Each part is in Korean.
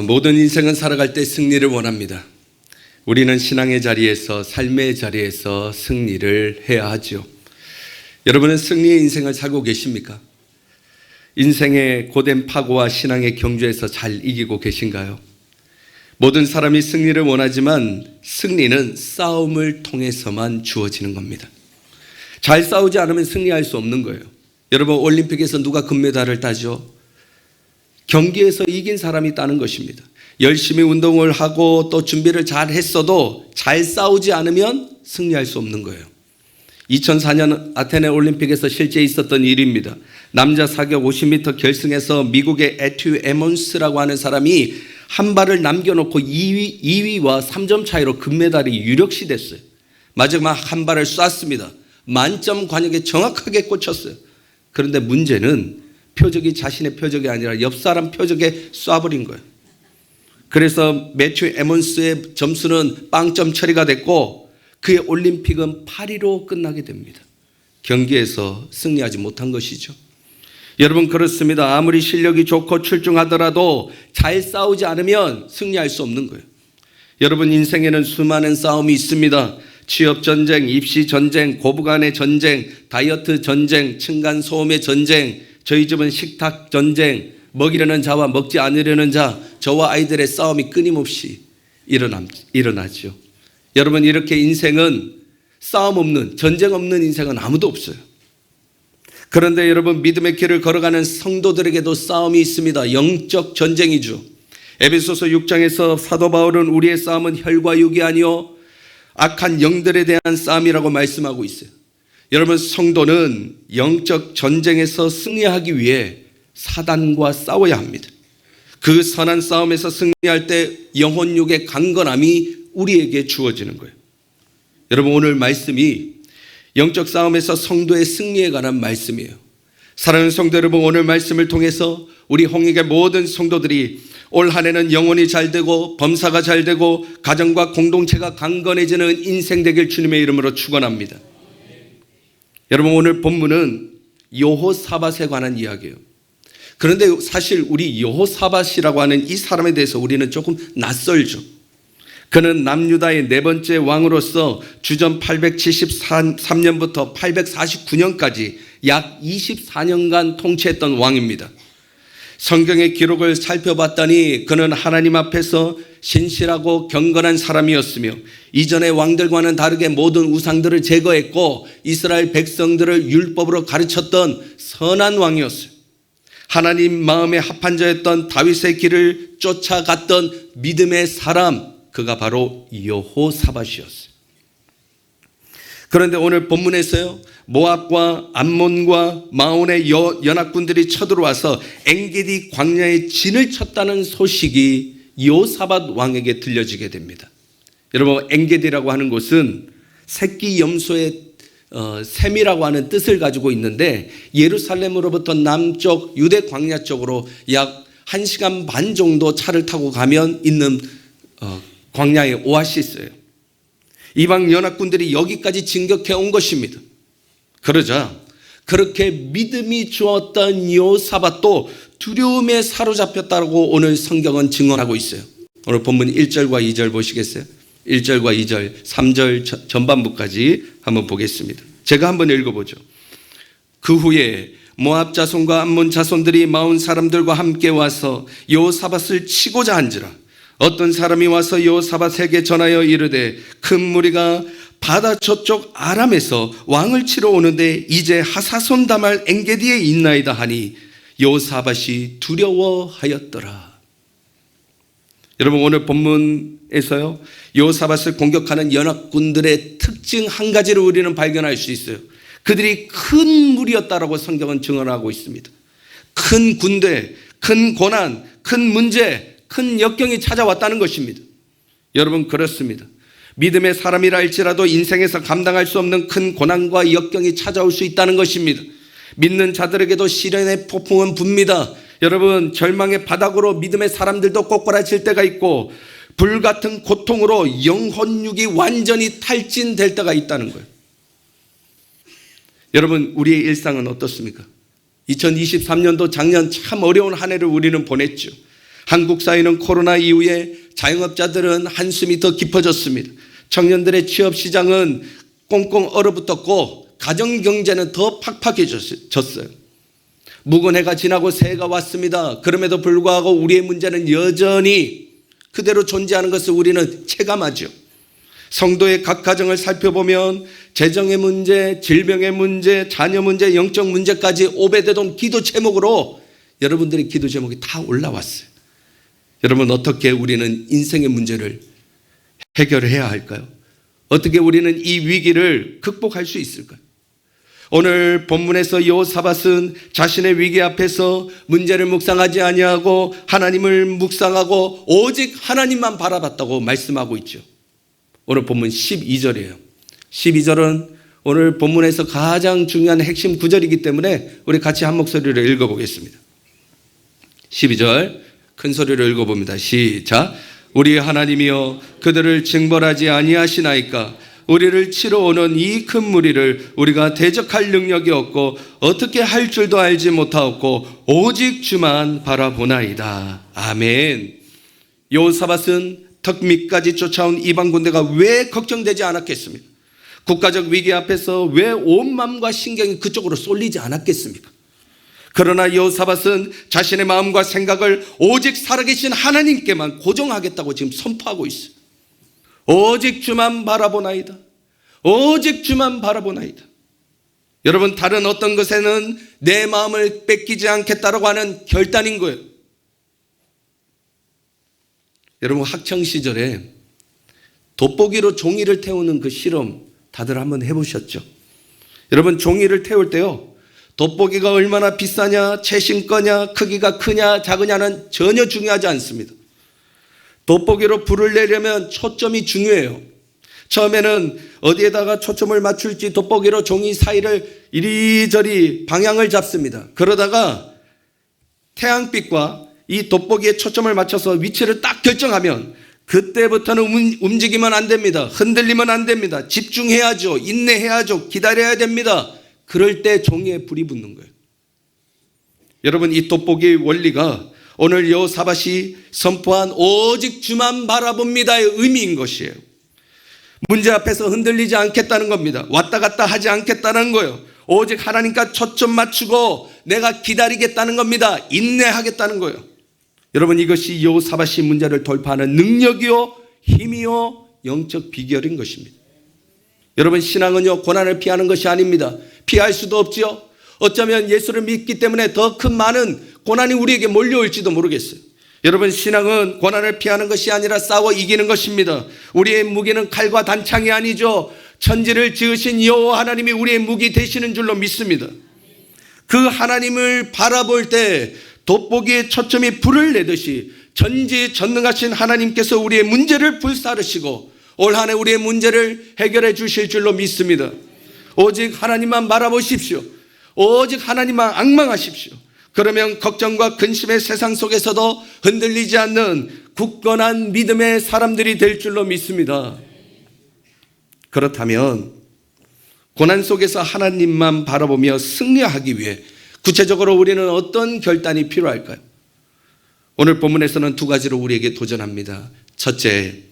모든 인생은 살아갈 때 승리를 원합니다. 우리는 신앙의 자리에서, 삶의 자리에서 승리를 해야 하죠. 여러분은 승리의 인생을 살고 계십니까? 인생의 고된 파고와 신앙의 경주에서 잘 이기고 계신가요? 모든 사람이 승리를 원하지만 승리는 싸움을 통해서만 주어지는 겁니다. 잘 싸우지 않으면 승리할 수 없는 거예요. 여러분, 올림픽에서 누가 금메달을 따죠? 경기에서 이긴 사람이 따는 것입니다. 열심히 운동을 하고 또 준비를 잘 했어도 잘 싸우지 않으면 승리할 수 없는 거예요. 2004년 아테네 올림픽에서 실제 있었던 일입니다. 남자 사격 50m 결승에서 미국의 애튜 에몬스라고 하는 사람이 한 발을 남겨놓고 2위와 3점 차이로 금메달이 유력시 됐어요. 마지막 한 발을 쐈습니다. 만점 관역에 정확하게 꽂혔어요. 그런데 문제는 표적이 자신의 표적이 아니라 옆 사람 표적에 쏴버린 거예요. 그래서 매튜 에몬스의 점수는 빵점 처리가 됐고 그의 올림픽은 8위로 끝나게 됩니다. 경기에서 승리하지 못한 것이죠. 여러분, 그렇습니다. 아무리 실력이 좋고 출중하더라도 잘 싸우지 않으면 승리할 수 없는 거예요. 여러분, 인생에는 수많은 싸움이 있습니다. 취업 전쟁, 입시 전쟁, 고부간의 전쟁, 다이어트 전쟁, 층간소음의 전쟁, 저희 집은 식탁 전쟁, 먹이려는 자와 먹지 않으려는 자, 저와 아이들의 싸움이 끊임없이 일어나죠. 여러분, 이렇게 인생은 싸움 없는, 전쟁 없는 인생은 아무도 없어요. 그런데 여러분, 믿음의 길을 걸어가는 성도들에게도 싸움이 있습니다. 영적 전쟁이죠. 에베소서 6장에서 사도 바울은 우리의 싸움은 혈과 육이 아니요 악한 영들에 대한 싸움이라고 말씀하고 있어요. 여러분, 성도는 영적 전쟁에서 승리하기 위해 사단과 싸워야 합니다. 그 선한 싸움에서 승리할 때 영혼육의 강건함이 우리에게 주어지는 거예요. 여러분, 오늘 말씀이 영적 싸움에서 성도의 승리에 관한 말씀이에요. 사랑하는 성도 여러분, 오늘 말씀을 통해서 우리 홍익의 모든 성도들이 올 한 해는 영혼이 잘 되고 범사가 잘 되고 가정과 공동체가 강건해지는 인생 되길 주님의 이름으로 축원합니다. 여러분, 오늘 본문은 여호사밧에 관한 이야기예요. 그런데 사실 우리 여호사밧이라고 하는 이 사람에 대해서 우리는 조금 낯설죠. 그는 남유다의 네 번째 왕으로서 주전 873년부터 849년까지 약 24년간 통치했던 왕입니다. 성경의 기록을 살펴봤더니 그는 하나님 앞에서 신실하고 경건한 사람이었으며 이전의 왕들과는 다르게 모든 우상들을 제거했고 이스라엘 백성들을 율법으로 가르쳤던 선한 왕이었어요. 하나님 마음에 합한 자였던 다윗의 길을 쫓아갔던 믿음의 사람, 그가 바로 여호사밧이었어요. 그런데 오늘 본문에서요, 모압과 암몬과 마온의 연합군들이 쳐들어와서 엔게디 광야에 진을 쳤다는 소식이 여호사밧 왕에게 들려지게 됩니다. 여러분, 엔게디라고 하는 곳은 새끼 염소의 샘이라고 하는 뜻을 가지고 있는데 예루살렘으로부터 남쪽 유대 광야 쪽으로 약 1시간 반 정도 차를 타고 가면 있는 광야의 오아시스예요. 이방 연합군들이 여기까지 진격해 온 것입니다. 그러자 그렇게 믿음이 주었던 여호사밧도 두려움에 사로잡혔다고 오늘 성경은 증언하고 있어요. 오늘 본문 1절과 2절 보시겠어요? 1절과 2절, 3절 전반부까지 한번 보겠습니다. 제가 한번 읽어보죠. 그 후에 모압 자손과 암몬 자손들이 마온 사람들과 함께 와서 여호사밧을 치고자 한지라. 어떤 사람이 와서 여호사밧에게 전하여 이르되 큰 무리가 바다 저쪽 아람에서 왕을 치러 오는데 이제 하사손 다말 엔게디에 있나이다 하니 여호사밧이 두려워하였더라. 여러분, 오늘 본문에서요, 여호사밧을 공격하는 연합군들의 특징 한 가지를 우리는 발견할 수 있어요. 그들이 큰 무리였다라고 성경은 증언하고 있습니다. 큰 군대, 큰 고난, 큰 문제, 큰 역경이 찾아왔다는 것입니다. 여러분, 그렇습니다. 믿음의 사람이라 할지라도 인생에서 감당할 수 없는 큰 고난과 역경이 찾아올 수 있다는 것입니다. 믿는 자들에게도 시련의 폭풍은 붑니다. 여러분, 절망의 바닥으로 믿음의 사람들도 꼬꾸라질 때가 있고 불같은 고통으로 영혼육이 완전히 탈진될 때가 있다는 거예요. 여러분, 우리의 일상은 어떻습니까? 2023년도 작년 참 어려운 한 해를 우리는 보냈죠. 한국 사회는 코로나 이후에 자영업자들은 한숨이 더 깊어졌습니다. 청년들의 취업 시장은 꽁꽁 얼어붙었고 가정 경제는 더 팍팍해졌어요. 묵은 해가 지나고 새해가 왔습니다. 그럼에도 불구하고 우리의 문제는 여전히 그대로 존재하는 것을 우리는 체감하죠. 성도의 각 가정을 살펴보면 재정의 문제, 질병의 문제, 자녀 문제, 영적 문제까지 오베데돔 기도 제목으로 여러분들의 기도 제목이 다 올라왔어요. 여러분, 어떻게 우리는 인생의 문제를 해결해야 할까요? 어떻게 우리는 이 위기를 극복할 수 있을까요? 오늘 본문에서 여호사밧은 자신의 위기 앞에서 문제를 묵상하지 아니하고 하나님을 묵상하고 오직 하나님만 바라봤다고 말씀하고 있죠. 오늘 본문 12절이에요. 12절은 오늘 본문에서 가장 중요한 핵심 구절이기 때문에 우리 같이 한 목소리로 읽어보겠습니다. 12절 큰 소리로 읽어봅니다. 시작. 우리 하나님이여 그들을 징벌하지 아니하시나이까. 우리를 치러 오는 이 큰 무리를 우리가 대적할 능력이 없고 어떻게 할 줄도 알지 못하였고 오직 주만 바라보나이다. 아멘. 여호사밧은 턱 밑까지 쫓아온 이방 군대가 왜 걱정되지 않았겠습니까? 국가적 위기 앞에서 왜 온 마음과 신경이 그쪽으로 쏠리지 않았겠습니까? 그러나 여호사밧은 자신의 마음과 생각을 오직 살아계신 하나님께만 고정하겠다고 지금 선포하고 있어요. 오직 주만 바라보나이다. 오직 주만 바라보나이다. 여러분, 다른 어떤 것에는 내 마음을 뺏기지 않겠다라고 하는 결단인 거예요. 여러분, 학창시절에 돋보기로 종이를 태우는 그 실험 다들 한번 해보셨죠? 여러분, 종이를 태울 때요, 돋보기가 얼마나 비싸냐, 최신 거냐, 크기가 크냐, 작으냐는 전혀 중요하지 않습니다. 돋보기로 불을 내려면 초점이 중요해요. 처음에는 어디에다가 초점을 맞출지 돋보기로 종이 사이를 이리저리 방향을 잡습니다. 그러다가 태양빛과 이 돋보기에 초점을 맞춰서 위치를 딱 결정하면 그때부터는 움직이면 안 됩니다. 흔들리면 안 됩니다. 집중해야죠. 인내해야죠. 기다려야 됩니다. 그럴 때 종이에 불이 붙는 거예요. 여러분, 이 돋보기의 원리가 오늘 여호사밧이 선포한 오직 주만 바라봅니다의 의미인 것이에요. 문제 앞에서 흔들리지 않겠다는 겁니다. 왔다 갔다 하지 않겠다는 거예요. 오직 하나님과 초점 맞추고 내가 기다리겠다는 겁니다. 인내하겠다는 거예요. 여러분, 이것이 여호사밧이 문제를 돌파하는 능력이요, 힘이요, 영적 비결인 것입니다. 여러분, 신앙은요, 고난을 피하는 것이 아닙니다. 피할 수도 없지요. 어쩌면 예수를 믿기 때문에 더 큰 많은 고난이 우리에게 몰려올지도 모르겠어요. 여러분, 신앙은 고난을 피하는 것이 아니라 싸워 이기는 것입니다. 우리의 무기는 칼과 단창이 아니죠. 천지를 지으신 여호와 하나님이 우리의 무기 되시는 줄로 믿습니다. 그 하나님을 바라볼 때 돋보기에 초점이 불을 내듯이 전지전능하신 하나님께서 우리의 문제를 불사르시고 올 한 해 우리의 문제를 해결해 주실 줄로 믿습니다. 오직 하나님만 바라보십시오. 오직 하나님만 앙망하십시오. 그러면 걱정과 근심의 세상 속에서도 흔들리지 않는 굳건한 믿음의 사람들이 될 줄로 믿습니다. 그렇다면 고난 속에서 하나님만 바라보며 승리하기 위해 구체적으로 우리는 어떤 결단이 필요할까요? 오늘 본문에서는 두 가지로 우리에게 도전합니다. 첫째,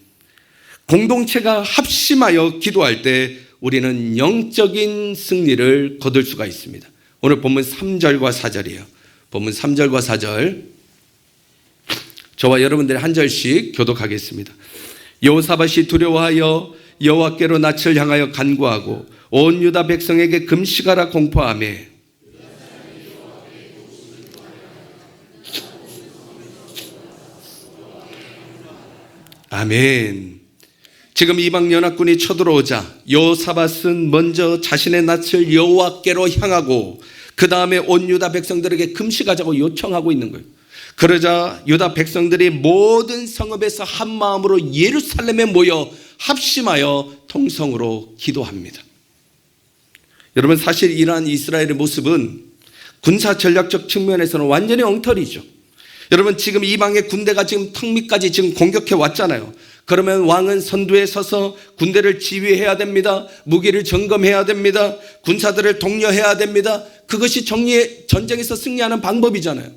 공동체가 합심하여 기도할 때 우리는 영적인 승리를 거둘 수가 있습니다. 오늘 본문 3절과 4절이에요. 본문 3절과 4절 저와 여러분들이 한 절씩 교독하겠습니다. 여호사밧이 두려워하여 여호와께로 낯을 향하여 간구하고 온 유다 백성에게 금식하라 공포하며 아멘. 지금 이방 연합군이 쳐들어오자 여호사밧은 먼저 자신의 낯을 여호와께로 향하고 그 다음에 온 유다 백성들에게 금식하자고 요청하고 있는 거예요. 그러자 유다 백성들이 모든 성읍에서 한 마음으로 예루살렘에 모여 합심하여 통성으로 기도합니다. 여러분, 사실 이러한 이스라엘의 모습은 군사 전략적 측면에서는 완전히 엉터리죠. 여러분, 지금 이방의 군대가 지금 턱 밑까지 지금 공격해 왔잖아요. 그러면 왕은 선두에 서서 군대를 지휘해야 됩니다. 무기를 점검해야 됩니다. 군사들을 독려해야 됩니다. 그것이 전쟁에서 승리하는 방법이잖아요.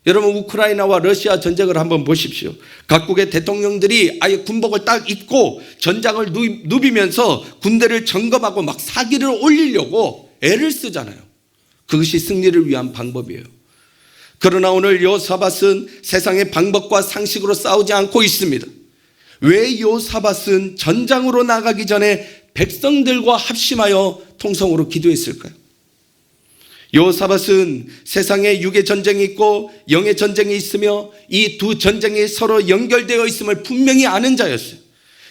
여러분 우크라이나와 러시아 전쟁을 한번 보십시오. 각국의 대통령들이 아예 군복을 딱 입고 전장을 누비면서 군대를 점검하고 막 사기를 올리려고 애를 쓰잖아요. 그것이 승리를 위한 방법이에요. 그러나 오늘 여호사밧은 세상의 방법과 상식으로 싸우지 않고 있습니다. 왜 여호사밧은 전장으로 나가기 전에 백성들과 합심하여 통성으로 기도했을까요? 여호사밧은 세상에 육의 전쟁이 있고 영의 전쟁이 있으며 이 두 전쟁이 서로 연결되어 있음을 분명히 아는 자였어요.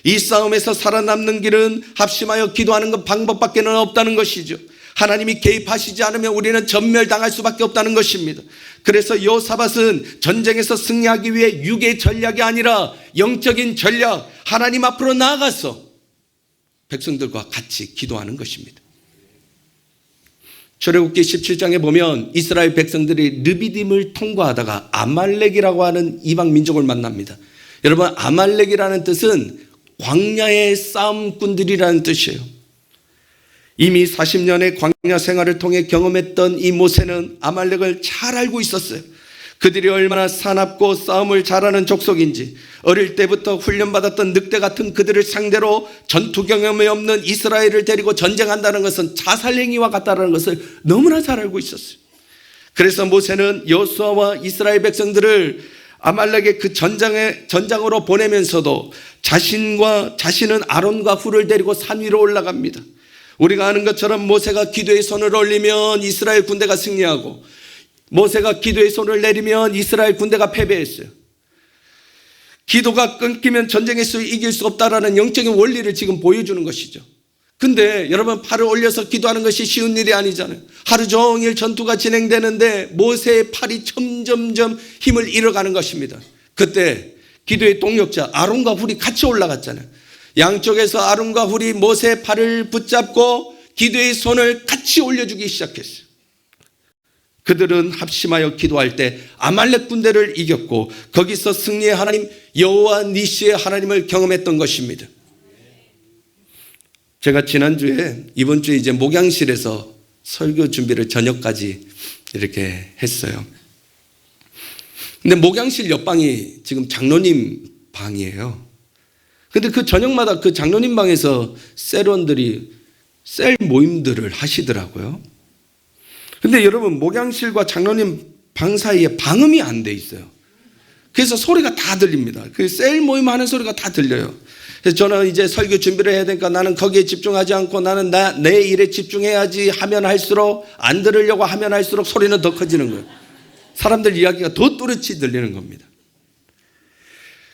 이 싸움에서 살아남는 길은 합심하여 기도하는 것 방법밖에 없다는 것이죠. 하나님이 개입하시지 않으면 우리는 전멸당할 수밖에 없다는 것입니다. 그래서 여호사밧은 전쟁에서 승리하기 위해 육의 전략이 아니라 영적인 전략, 하나님 앞으로 나아가서 백성들과 같이 기도하는 것입니다. 출애굽기 17장에 보면 이스라엘 백성들이 르비딤을 통과하다가 아말렉이라고 하는 이방 민족을 만납니다. 여러분, 아말렉이라는 뜻은 광야의 싸움꾼들이라는 뜻이에요. 이미 40년의 광야 생활을 통해 경험했던 이 모세는 아말렉을 잘 알고 있었어요. 그들이 얼마나 사납고 싸움을 잘하는 족속인지, 어릴 때부터 훈련받았던 늑대 같은 그들을 상대로 전투 경험이 없는 이스라엘을 데리고 전쟁한다는 것은 자살행위와 같다는 것을 너무나 잘 알고 있었어요. 그래서 모세는 여호수아와 이스라엘 백성들을 아말렉의 그 전장으로 보내면서도 자신은 아론과 훌을 데리고 산 위로 올라갑니다. 우리가 아는 것처럼 모세가 기도의 손을 올리면 이스라엘 군대가 승리하고, 모세가 기도의 손을 내리면 이스라엘 군대가 패배했어요. 기도가 끊기면 전쟁에서 이길 수 없다라는 영적인 원리를 지금 보여주는 것이죠. 근데 여러분, 팔을 올려서 기도하는 것이 쉬운 일이 아니잖아요. 하루 종일 전투가 진행되는데 모세의 팔이 점점점 힘을 잃어가는 것입니다. 그때 기도의 동력자 아론과 훌이 같이 올라갔잖아요. 양쪽에서 아론과 훌이 모세의 팔을 붙잡고 기도의 손을 같이 올려주기 시작했어요. 그들은 합심하여 기도할 때 아말렉 군대를 이겼고 거기서 승리의 하나님 여호와 니시의 하나님을 경험했던 것입니다. 제가 지난주에 이번 주에 이제 목양실에서 설교 준비를 저녁까지 이렇게 했어요. 근데 목양실 옆방이 지금 장로님 방이에요. 근데 그 저녁마다 그 장로님 방에서 셀원들이 셀 모임들을 하시더라고요. 근데 여러분, 목양실과 장로님 방 사이에 방음이 안 돼 있어요. 그래서 소리가 다 들립니다. 그 셀 모임 하는 소리가 다 들려요. 그래서 저는 이제 설교 준비를 해야 되니까 나는 거기에 집중하지 않고 나는 내 일에 집중해야지 하면 할수록, 안 들으려고 하면 할수록 소리는 더 커지는 거예요. 사람들 이야기가 더 또렷이 들리는 겁니다.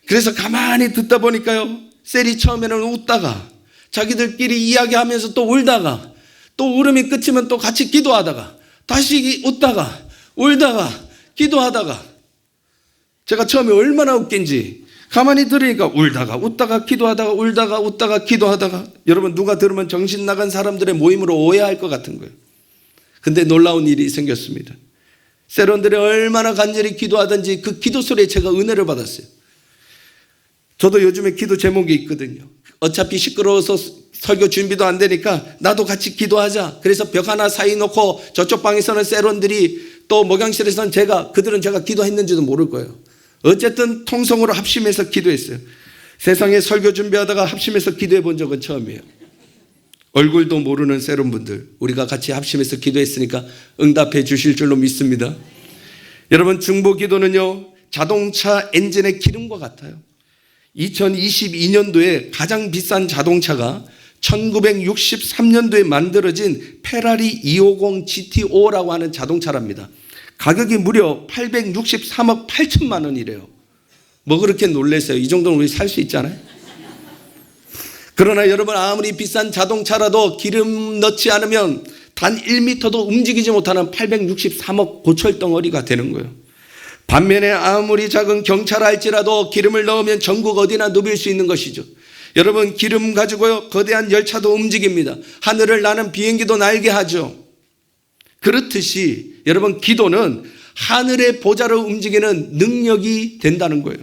그래서 가만히 듣다 보니까요, 셀이 처음에는 웃다가 자기들끼리 이야기하면서 또 울다가 또 울음이 끝이면 또 같이 기도하다가 다시 웃다가 울다가 기도하다가, 제가 처음에 얼마나 웃긴지 가만히 들으니까 울다가 웃다가 기도하다가 울다가 웃다가 기도하다가, 여러분 누가 들으면 정신 나간 사람들의 모임으로 오해할 것 같은 거예요. 근데 놀라운 일이 생겼습니다. 세론들이 얼마나 간절히 기도하든지 그 기도 소리에 제가 은혜를 받았어요. 저도 요즘에 기도 제목이 있거든요. 어차피 시끄러워서 설교 준비도 안 되니까 나도 같이 기도하자. 그래서 벽 하나 사이 놓고 저쪽 방에서는 세론들이, 또 목양실에서는 그들은 제가 기도했는지도 모를 거예요. 어쨌든 통성으로 합심해서 기도했어요. 세상에 설교 준비하다가 합심해서 기도해 본 적은 처음이에요. 얼굴도 모르는 세론분들, 우리가 같이 합심해서 기도했으니까 응답해 주실 줄로 믿습니다. 여러분, 중보기도는요 자동차 엔진의 기름과 같아요. 2022년도에 가장 비싼 자동차가 1963년도에 만들어진 페라리 250 GTO라고 하는 자동차랍니다. 가격이 무려 863억 8천만 원이래요. 뭐 그렇게 놀라세요? 이 정도는 우리 살 수 있잖아요. 그러나 여러분, 아무리 비싼 자동차라도 기름 넣지 않으면 단 1m도 움직이지 못하는 863억 고철덩어리가 되는 거예요. 반면에 아무리 작은 경차라 할지라도 기름을 넣으면 전국 어디나 누빌 수 있는 것이죠. 여러분, 기름 가지고요 거대한 열차도 움직입니다. 하늘을 나는 비행기도 날게 하죠. 그렇듯이 여러분, 기도는 하늘의 보좌를 움직이는 능력이 된다는 거예요.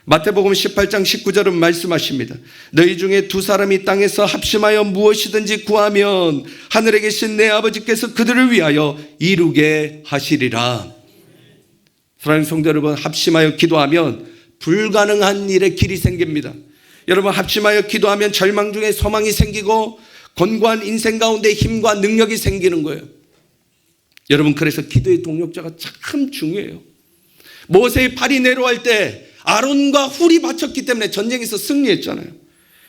마태복음 18장 19절은 말씀하십니다. 너희 중에 두 사람이 땅에서 합심하여 무엇이든지 구하면 하늘에 계신 내 아버지께서 그들을 위하여 이루게 하시리라. 사랑하는 성도 여러분, 합심하여 기도하면 불가능한 일의 길이 생깁니다. 여러분, 합심하여 기도하면 절망 중에 소망이 생기고 곤고한 인생 가운데 힘과 능력이 생기는 거예요. 여러분, 그래서 기도의 동력자가 참 중요해요. 모세의 팔이 내려갈 때 아론과 훌이 바쳤기 때문에 전쟁에서 승리했잖아요.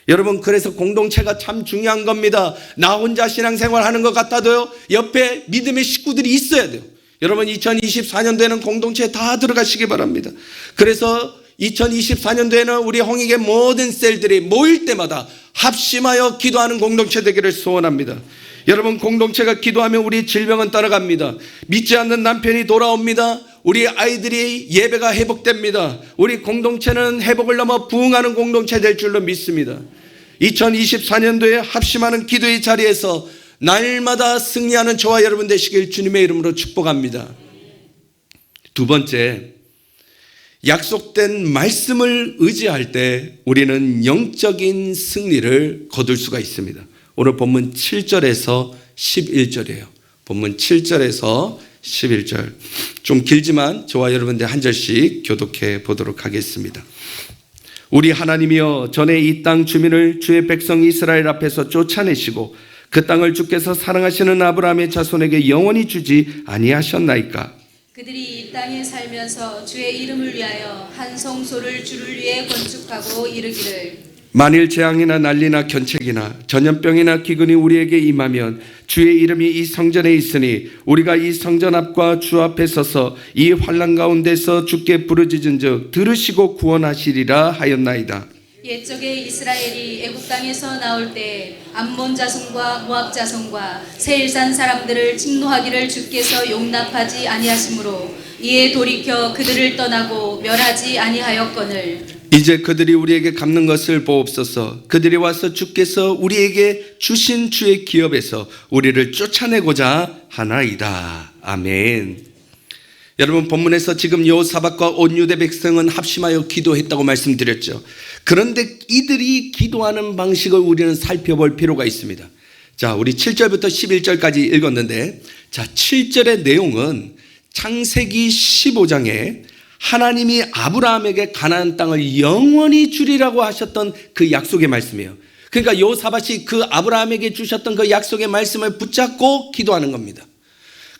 여러분, 그래서 공동체가 참 중요한 겁니다. 나 혼자 신앙생활 하는 것 같아도요, 옆에 믿음의 식구들이 있어야 돼요. 여러분, 2024년도에는 공동체에 다 들어가시기 바랍니다. 그래서 2024년도에는 우리 홍익의 모든 셀들이 모일 때마다 합심하여 기도하는 공동체 되기를 소원합니다. 여러분, 공동체가 기도하면 우리 질병은 따라갑니다. 믿지 않는 남편이 돌아옵니다. 우리 아이들이 예배가 회복됩니다. 우리 공동체는 회복을 넘어 부흥하는 공동체 될 줄로 믿습니다. 2024년도에 합심하는 기도의 자리에서 날마다 승리하는 저와 여러분 되시길 주님의 이름으로 축복합니다. 두 번째, 약속된 말씀을 의지할 때 우리는 영적인 승리를 거둘 수가 있습니다. 오늘 본문 7절에서 11절이에요. 본문 7절에서 11절. 좀 길지만 저와 여러분들 한 절씩 교독해 보도록 하겠습니다. 우리 하나님이여, 전에 이 땅 주민을 주의 백성 이스라엘 앞에서 쫓아내시고 그 땅을 주께서 사랑하시는 아브라함의 자손에게 영원히 주지 아니하셨나이까? 그들이 이 땅에 살면서 주의 이름을 위하여 한 성소를 주를 위해 건축하고 이르기를, 만일 재앙이나 난리나 견책이나 전염병이나 기근이 우리에게 임하면 주의 이름이 이 성전에 있으니 우리가 이 성전 앞과 주 앞에 서서 이 환난 가운데서 주께 부르짖은즉 들으시고 구원하시리라 하였나이다. 옛적에 이스라엘이 애굽 땅에서 나올 때 암몬 자손과 모압 자손과 세일산 사람들을 침노하기를 주께서 용납하지 아니하시므로 이에 돌이켜 그들을 떠나고 멸하지 아니하였거늘, 이제 그들이 우리에게 갚는 것을 보옵소서. 그들이 와서 주께서 우리에게 주신 주의 기업에서 우리를 쫓아내고자 하나이다. 아멘. 여러분, 본문에서 지금 여호사밧과 온 유대 백성은 합심하여 기도했다고 말씀드렸죠. 그런데 이들이 기도하는 방식을 우리는 살펴볼 필요가 있습니다. 자, 우리 7절부터 11절까지 읽었는데, 자, 7절의 내용은 창세기 15장에 하나님이 아브라함에게 가나안 땅을 영원히 주리라고 하셨던 그 약속의 말씀이에요. 그러니까 여호사밧이 그 아브라함에게 주셨던 그 약속의 말씀을 붙잡고 기도하는 겁니다.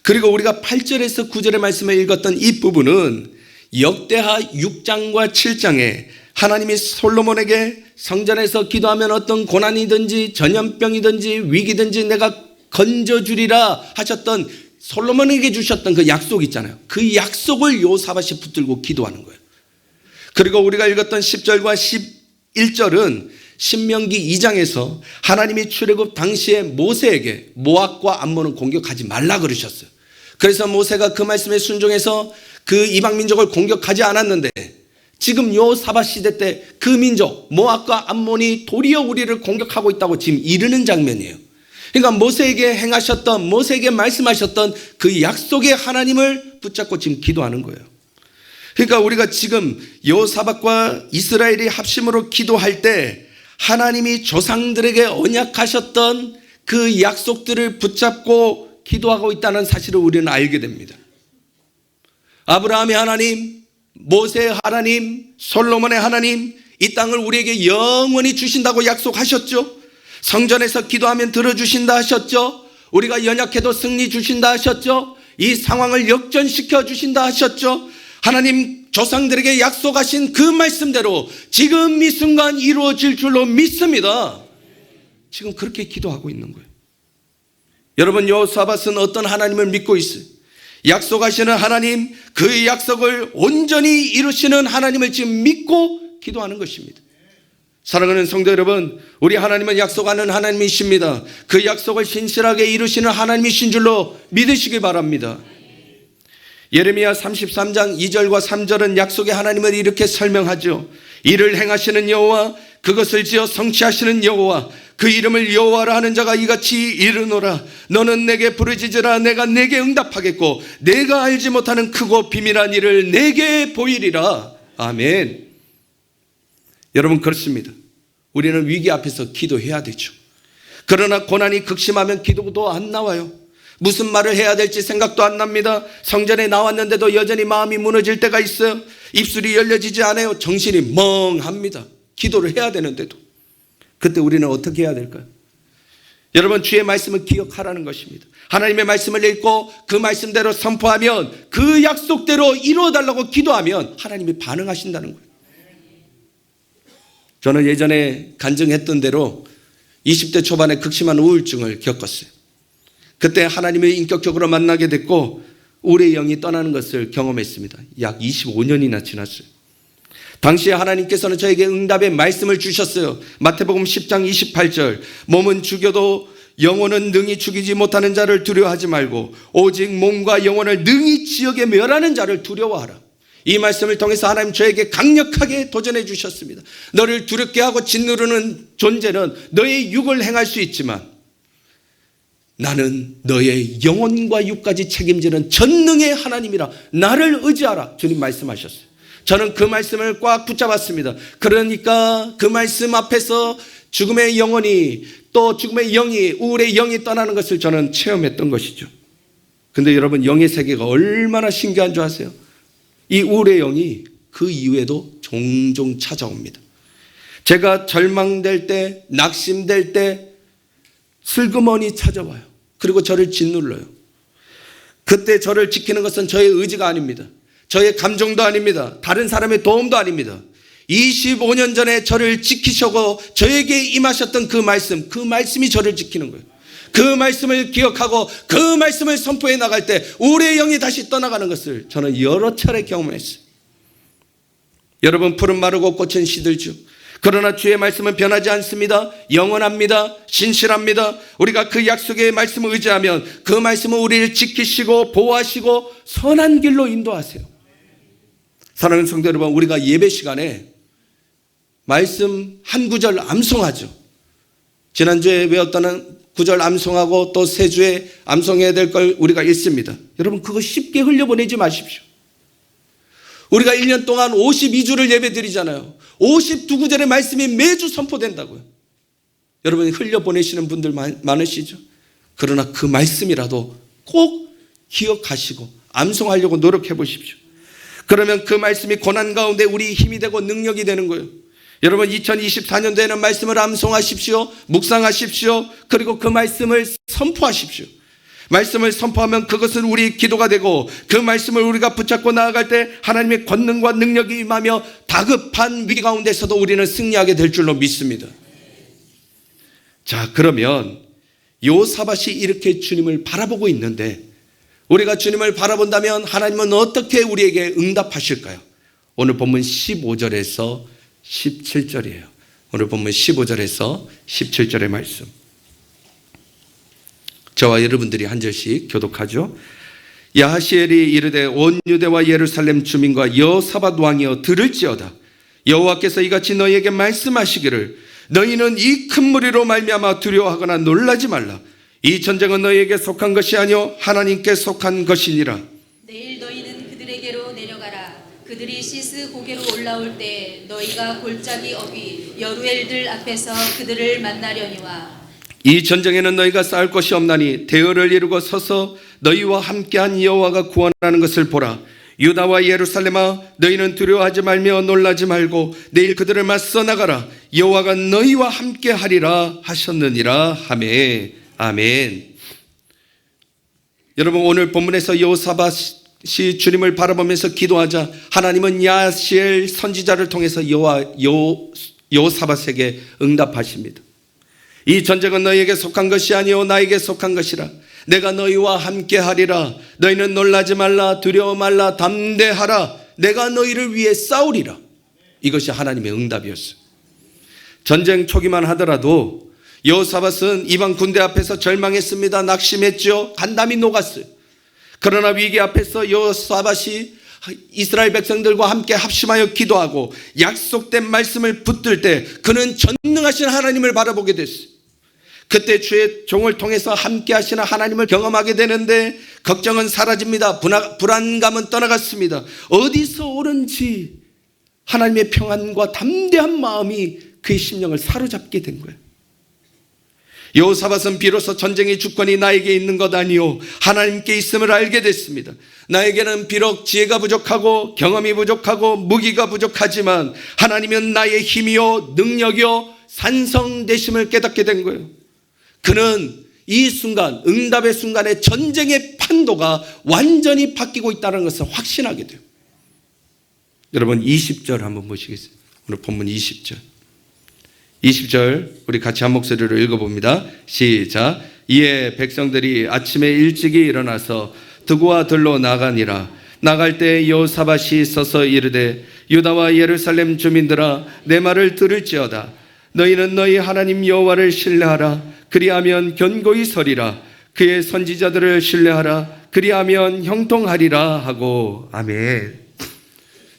그리고 우리가 8절에서 9절의 말씀을 읽었던 이 부분은 역대하 6장과 7장에 하나님이 솔로몬에게 성전에서 기도하면 어떤 고난이든지 전염병이든지 위기든지 내가 건져주리라 하셨던 솔로몬에게 주셨던 그 약속 있잖아요. 그 약속을 여호사밧이 붙들고 기도하는 거예요. 그리고 우리가 읽었던 10절과 11절은 신명기 2장에서 하나님이 출애굽 당시에 모세에게 모압과 암몬을 공격하지 말라 그러셨어요. 그래서 모세가 그 말씀에 순종해서 그 이방 민족을 공격하지 않았는데, 지금 여호사밧 시대 때 그 민족 모압과 암몬이 도리어 우리를 공격하고 있다고 지금 이르는 장면이에요. 그러니까 모세에게 행하셨던, 모세에게 말씀하셨던 그 약속의 하나님을 붙잡고 지금 기도하는 거예요. 그러니까 우리가 지금 여호사밧과 이스라엘이 합심으로 기도할 때 하나님이 조상들에게 언약하셨던 그 약속들을 붙잡고 기도하고 있다는 사실을 우리는 알게 됩니다. 아브라함의 하나님, 모세의 하나님, 솔로몬의 하나님, 이 땅을 우리에게 영원히 주신다고 약속하셨죠. 성전에서 기도하면 들어주신다 하셨죠. 우리가 연약해도 승리 주신다 하셨죠. 이 상황을 역전시켜 주신다 하셨죠. 하나님 조상들에게 약속하신 그 말씀대로 지금 이 순간 이루어질 줄로 믿습니다. 지금 그렇게 기도하고 있는 거예요. 여러분, 여호사밧은 어떤 하나님을 믿고 있어요? 약속하시는 하나님, 그 약속을 온전히 이루시는 하나님을 지금 믿고 기도하는 것입니다. 사랑하는 성도 여러분, 우리 하나님은 약속하는 하나님이십니다. 그 약속을 신실하게 이루시는 하나님이신 줄로 믿으시기 바랍니다. 예레미야 33장 2절과 3절은 약속의 하나님을 이렇게 설명하죠. 이를 행하시는 여호와, 그것을 지어 성취하시는 여호와, 그 이름을 여호와라 하는 자가 이같이 이르노라. 너는 내게 부르짖으라. 내가 내게 응답하겠고 내가 알지 못하는 크고 비밀한 일을 내게 보이리라. 아멘. 여러분, 그렇습니다. 우리는 위기 앞에서 기도해야 되죠. 그러나 고난이 극심하면 기도도 안 나와요. 무슨 말을 해야 될지 생각도 안 납니다. 성전에 나왔는데도 여전히 마음이 무너질 때가 있어요. 입술이 열려지지 않아요. 정신이 멍합니다. 기도를 해야 되는데도. 그때 우리는 어떻게 해야 될까요? 여러분, 주의 말씀을 기억하라는 것입니다. 하나님의 말씀을 읽고 그 말씀대로 선포하면, 그 약속대로 이루어달라고 기도하면 하나님이 반응하신다는 거예요. 저는 예전에 간증했던 대로 20대 초반에 극심한 우울증을 겪었어요. 그때 하나님을 인격적으로 만나게 됐고 우리의 영이 떠나는 것을 경험했습니다. 약 25년이나 지났어요. 당시에 하나님께서는 저에게 응답의 말씀을 주셨어요. 마태복음 10장 28절, 몸은 죽여도 영혼은 능히 죽이지 못하는 자를 두려워하지 말고 오직 몸과 영혼을 능히 지옥에 멸하는 자를 두려워하라. 이 말씀을 통해서 하나님 저에게 강력하게 도전해 주셨습니다. 너를 두렵게 하고 짓누르는 존재는 너의 육을 행할 수 있지만 나는 너의 영혼과 육까지 책임지는 전능의 하나님이라. 나를 의지하라. 주님 말씀하셨어요. 저는 그 말씀을 꽉 붙잡았습니다. 그러니까 그 말씀 앞에서 죽음의 영혼이, 또 죽음의 영이, 우울의 영이 떠나는 것을 저는 체험했던 것이죠. 근데 여러분, 영의 세계가 얼마나 신기한 줄 아세요? 이 우울의 영이 그 이후에도 종종 찾아옵니다. 제가 절망될 때, 낙심될 때 슬그머니 찾아와요. 그리고 저를 짓눌러요. 그때 저를 지키는 것은 저의 의지가 아닙니다. 저의 감정도 아닙니다. 다른 사람의 도움도 아닙니다. 25년 전에 저를 지키시고 저에게 임하셨던 그 말씀이 저를 지키는 거예요. 그 말씀을 기억하고 그 말씀을 선포해 나갈 때 우리의 영이 다시 떠나가는 것을 저는 여러 차례 경험했어요. 여러분, 푸른 마르고 꽃은 시들죠. 그러나 주의 말씀은 변하지 않습니다. 영원합니다. 신실합니다. 우리가 그 약속의 말씀을 의지하면 그 말씀은 우리를 지키시고 보호하시고 선한 길로 인도하세요. 사랑하는 성도 여러분, 우리가 예배 시간에 말씀 한 구절 암송하죠. 지난주에 외웠던 구절 암송하고 또 세 주에 암송해야 될 걸 우리가 읽습니다. 여러분, 그거 쉽게 흘려보내지 마십시오. 우리가 1년 동안 52주를 예배드리잖아요. 52구절의 말씀이 매주 선포된다고요. 여러분, 흘려보내시는 분들 많으시죠? 그러나 그 말씀이라도 꼭 기억하시고 암송하려고 노력해 보십시오. 그러면 그 말씀이 고난 가운데 우리 힘이 되고 능력이 되는 거예요. 여러분, 2024년도에는 말씀을 암송하십시오. 묵상하십시오. 그리고 그 말씀을 선포하십시오. 말씀을 선포하면 그것은 우리 기도가 되고 그 말씀을 우리가 붙잡고 나아갈 때 하나님의 권능과 능력이 임하며 다급한 위기 가운데서도 우리는 승리하게 될 줄로 믿습니다. 자, 그러면 요사밧이 이렇게 주님을 바라보고 있는데 우리가 주님을 바라본다면 하나님은 어떻게 우리에게 응답하실까요? 오늘 본문 15절에서 17절이에요. 오늘 본문 15절에서 17절의 말씀. 저와 여러분들이 한 절씩 교독하죠. 야하시엘이 이르되 온 유대와 예루살렘 주민과 여호사밧 왕이여 들을지어다. 여호와께서 이같이 너희에게 말씀하시기를 너희는 이 큰 무리로 말미암아 두려워하거나 놀라지 말라. 이 전쟁은 너희에게 속한 것이 아니요 하나님께 속한 것이니라. 내일 너희는 그들에게로 내려가라. 그들이 시스 고개로 올라올 때 너희가 골짜기 어귀 여루엘들 앞에서 그들을 만나려니와. 이 전쟁에는 너희가 싸울 것이 없나니 대열을 이루고 서서 너희와 함께한 여호와가 구원하는 것을 보라. 유다와 예루살렘아, 너희는 두려워하지 말며 놀라지 말고 내일 그들을 맞서 나가라. 여호와가 너희와 함께하리라 하셨느니라 하매. 아멘. 여러분, 오늘 본문에서 여호사밧이 주님을 바라보면서 기도하자 하나님은 야하시엘 선지자를 통해서 여호사밧에게 응답하십니다. 이 전쟁은 너희에게 속한 것이 아니오 나에게 속한 것이라. 내가 너희와 함께 하리라. 너희는 놀라지 말라. 두려워 말라. 담대하라. 내가 너희를 위해 싸우리라. 이것이 하나님의 응답이었어요. 전쟁 초기만 하더라도 여호사밧은 이방 군대 앞에서 절망했습니다. 낙심했죠. 간담이 녹았어요. 그러나 위기 앞에서 여호사밧이 이스라엘 백성들과 함께 합심하여 기도하고 약속된 말씀을 붙들 때 그는 전능하신 하나님을 바라보게 됐어요. 그때 주의 종을 통해서 함께 하시는 하나님을 경험하게 되는데 걱정은 사라집니다. 불안감은 떠나갔습니다. 어디서 오는지 하나님의 평안과 담대한 마음이 그의 심령을 사로잡게 된 거예요. 여호사밧은 비로소 전쟁의 주권이 나에게 있는 것 아니요 하나님께 있음을 알게 됐습니다. 나에게는 비록 지혜가 부족하고 경험이 부족하고 무기가 부족하지만 하나님은 나의 힘이요 능력이요 산성되심을 깨닫게 된 거예요. 그는 이 순간, 응답의 순간에 전쟁의 판도가 완전히 바뀌고 있다는 것을 확신하게 돼요. 여러분 20절 한번 보시겠어요? 오늘 본문 20절. 20절 우리 같이 한 목소리로 읽어봅니다. 시작. 이에 백성들이 아침에 일찍이 일어나서 드고와 들로 나가니라. 나갈 때 여호사밧이 서서 이르되 유다와 예루살렘 주민들아 내 말을 들을지어다. 너희는 너희 하나님 여호와를 신뢰하라. 그리하면 견고히 서리라. 그의 선지자들을 신뢰하라. 그리하면 형통하리라 하고. 아멘.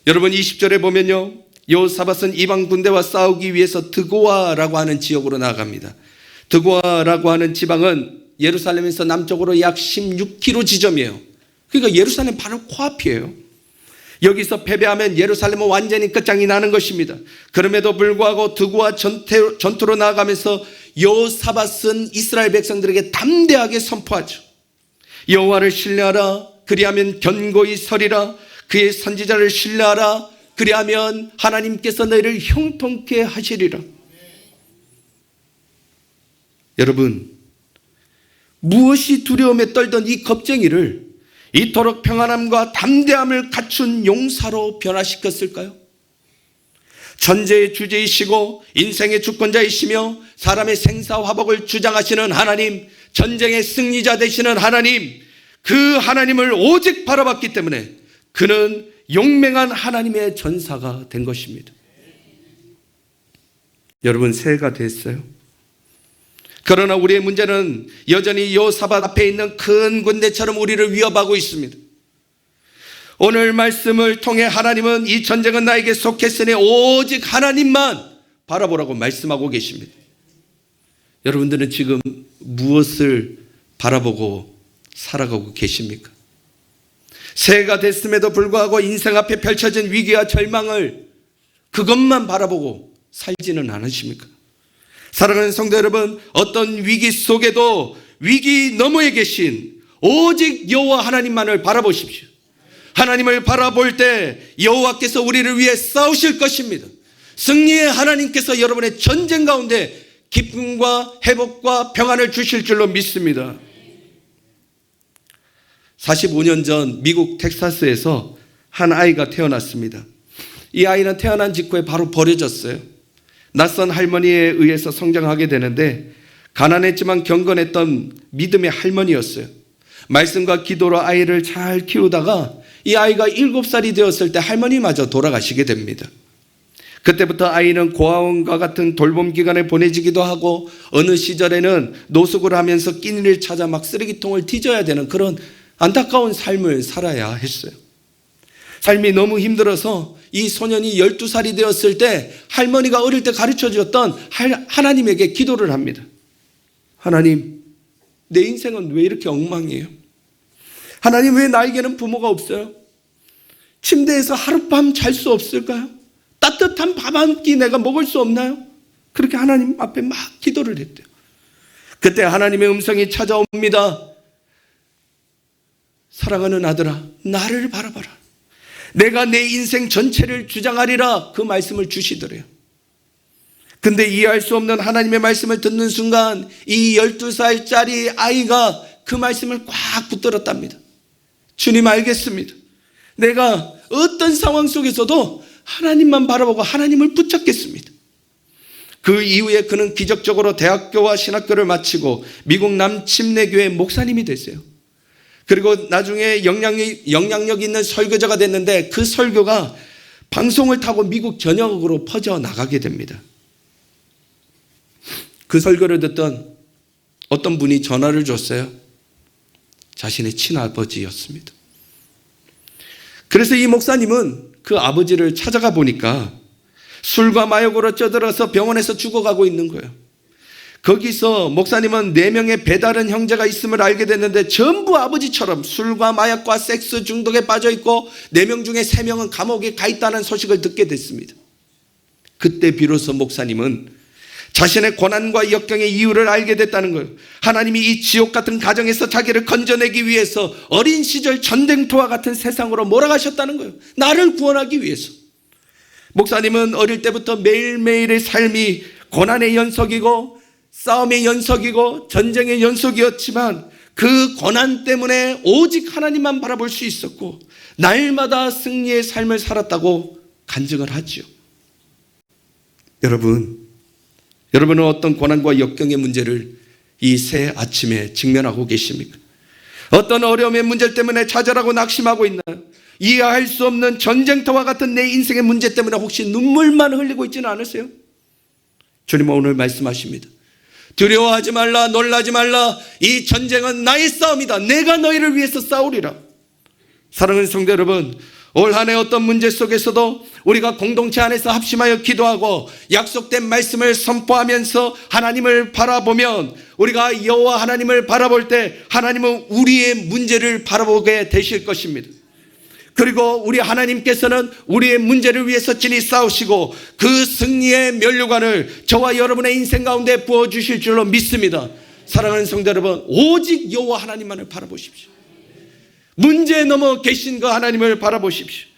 여러분 20절에 보면요, 여호사밧은 이방 군대와 싸우기 위해서 드고아라고 하는 지역으로 나아갑니다. 드고아라고 하는 지방은 예루살렘에서 남쪽으로 약 16km 지점이에요. 그러니까 예루살렘 바로 코앞이에요. 여기서 패배하면 예루살렘은 완전히 끝장이 나는 것입니다. 그럼에도 불구하고 드고아 전투로 나아가면서 여호사밧은 이스라엘 백성들에게 담대하게 선포하죠. 여호와를 신뢰하라. 그리하면 견고히 서리라. 그의 선지자를 신뢰하라. 그리하면 하나님께서 너희를 형통케 하시리라. 여러분, 무엇이 두려움에 떨던 이 겁쟁이를 이토록 평안함과 담대함을 갖춘 용사로 변화시켰을까요? 전제의 주제이시고 인생의 주권자이시며 사람의 생사화복을 주장하시는 하나님, 전쟁의 승리자 되시는 하나님, 그 하나님을 오직 바라봤기 때문에 그는 용맹한 하나님의 전사가 된 것입니다. 여러분, 새해가 됐어요. 그러나 우리의 문제는 여전히 여호사밧 앞에 있는 큰 군대처럼 우리를 위협하고 있습니다. 오늘 말씀을 통해 하나님은 이 전쟁은 나에게 속했으니 오직 하나님만 바라보라고 말씀하고 계십니다. 여러분들은 지금 무엇을 바라보고 살아가고 계십니까? 새해가 됐음에도 불구하고 인생 앞에 펼쳐진 위기와 절망을 그것만 바라보고 살지는 않으십니까? 사랑하는 성도 여러분, 어떤 위기 속에도 위기 너머에 계신 오직 여호와 하나님만을 바라보십시오. 하나님을 바라볼 때 여호와께서 우리를 위해 싸우실 것입니다. 승리의 하나님께서 여러분의 전쟁 가운데 기쁨과 회복과 평안을 주실 줄로 믿습니다. 45년 전 미국 텍사스에서 한 아이가 태어났습니다. 이 아이는 태어난 직후에 바로 버려졌어요. 낯선 할머니에 의해서 성장하게 되는데 가난했지만 경건했던 믿음의 할머니였어요. 말씀과 기도로 아이를 잘 키우다가 이 아이가 7살이 되었을 때 할머니마저 돌아가시게 됩니다. 그때부터 아이는 고아원과 같은 돌봄 기관에 보내지기도 하고 어느 시절에는 노숙을 하면서 끼니를 찾아 막 쓰레기통을 뒤져야 되는 그런 안타까운 삶을 살아야 했어요. 삶이 너무 힘들어서 이 소년이 12살이 되었을 때 할머니가 어릴 때 가르쳐 주었던 하나님에게 기도를 합니다. 하나님, 내 인생은 왜 이렇게 엉망이에요? 하나님, 왜 나에게는 부모가 없어요? 침대에서 하룻밤 잘 수 없을까요? 따뜻한 밥 한 끼 내가 먹을 수 없나요? 그렇게 하나님 앞에 막 기도를 했대요. 그때 하나님의 음성이 찾아옵니다. 사랑하는 아들아, 나를 바라봐라. 내가 내 인생 전체를 주장하리라. 그 말씀을 주시더래요. 근데 이해할 수 없는 하나님의 말씀을 듣는 순간 이 12살짜리 아이가 그 말씀을 꽉 붙들었답니다. 주님, 알겠습니다. 내가 어떤 상황 속에서도 하나님만 바라보고 하나님을 붙잡겠습니다. 그 이후에 그는 기적적으로 대학교와 신학교를 마치고 미국 남침례교회 목사님이 됐어요. 그리고 나중에 영향력 있는 설교자가 됐는데 그 설교가 방송을 타고 미국 전역으로 퍼져나가게 됩니다. 그 설교를 듣던 어떤 분이 전화를 줬어요. 자신의 친아버지였습니다. 그래서 이 목사님은 그 아버지를 찾아가 보니까 술과 마약으로 쪄들어서 병원에서 죽어가고 있는 거예요. 거기서 목사님은 4명의 배다른 형제가 있음을 알게 됐는데 전부 아버지처럼 술과 마약과 섹스 중독에 빠져 있고 4명 중에 3명은 감옥에 가 있다는 소식을 듣게 됐습니다. 그때 비로소 목사님은 자신의 고난과 역경의 이유를 알게 됐다는 거예요. 하나님이 이 지옥 같은 가정에서 자기를 건져내기 위해서 어린 시절 전쟁터와 같은 세상으로 몰아가셨다는 거예요. 나를 구원하기 위해서. 목사님은 어릴 때부터 매일매일의 삶이 고난의 연속이고 싸움의 연속이고 전쟁의 연속이었지만 그 고난 때문에 오직 하나님만 바라볼 수 있었고 날마다 승리의 삶을 살았다고 간증을 하죠. 여러분은 어떤 고난과 역경의 문제를 이 새 아침에 직면하고 계십니까? 어떤 어려움의 문제 때문에 좌절하고 낙심하고 있나요? 이해할 수 없는 전쟁터와 같은 내 인생의 문제 때문에 혹시 눈물만 흘리고 있지는 않으세요? 주님은 오늘 말씀하십니다. 두려워하지 말라, 놀라지 말라. 이 전쟁은 나의 싸움이다. 내가 너희를 위해서 싸우리라. 사랑하는 성도 여러분, 올 한 해 어떤 문제 속에서도 우리가 공동체 안에서 합심하여 기도하고 약속된 말씀을 선포하면서 하나님을 바라보면 우리가 여호와 하나님을 바라볼 때 하나님은 우리의 문제를 바라보게 되실 것입니다. 그리고 우리 하나님께서는 우리의 문제를 위해서 친히 싸우시고 그 승리의 면류관을 저와 여러분의 인생 가운데 부어주실 줄로 믿습니다. 사랑하는 성도 여러분, 오직 여호와 하나님만을 바라보십시오. 문제에 넘어 계신 그 하나님을 바라보십시오.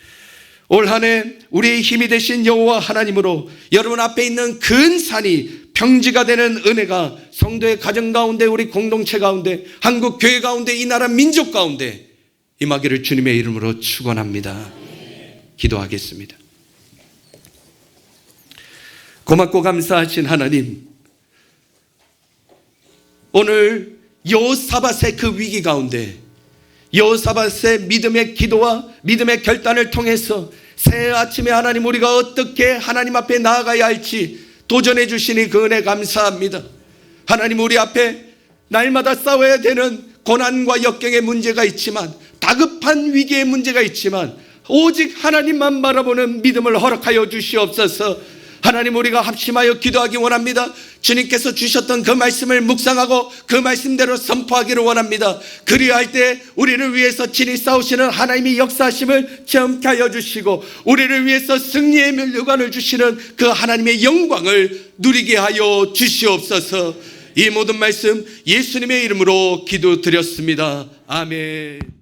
올 한 해 우리의 힘이 되신 여호와 하나님으로 여러분 앞에 있는 큰 산이 평지가 되는 은혜가 성도의 가정 가운데, 우리 공동체 가운데, 한국 교회 가운데, 이 나라 민족 가운데 임하기를 주님의 이름으로 축원합니다. 기도하겠습니다. 고맙고 감사하신 하나님, 오늘 여호사밧의 그 위기 가운데 여호사밧의 믿음의 기도와 믿음의 결단을 통해서 새 아침에 하나님 우리가 어떻게 하나님 앞에 나아가야 할지 도전해 주시니 그 은혜 감사합니다. 하나님, 우리 앞에 날마다 싸워야 되는 고난과 역경의 문제가 있지만, 다급한 위기의 문제가 있지만 오직 하나님만 바라보는 믿음을 허락하여 주시옵소서. 하나님, 우리가 합심하여 기도하기 원합니다. 주님께서 주셨던 그 말씀을 묵상하고 그 말씀대로 선포하기를 원합니다. 그리할 때 우리를 위해서 친히 싸우시는 하나님의 역사하심을 체험케 하여 주시고 우리를 위해서 승리의 면류관을 주시는 그 하나님의 영광을 누리게 하여 주시옵소서. 이 모든 말씀 예수님의 이름으로 기도드렸습니다. 아멘.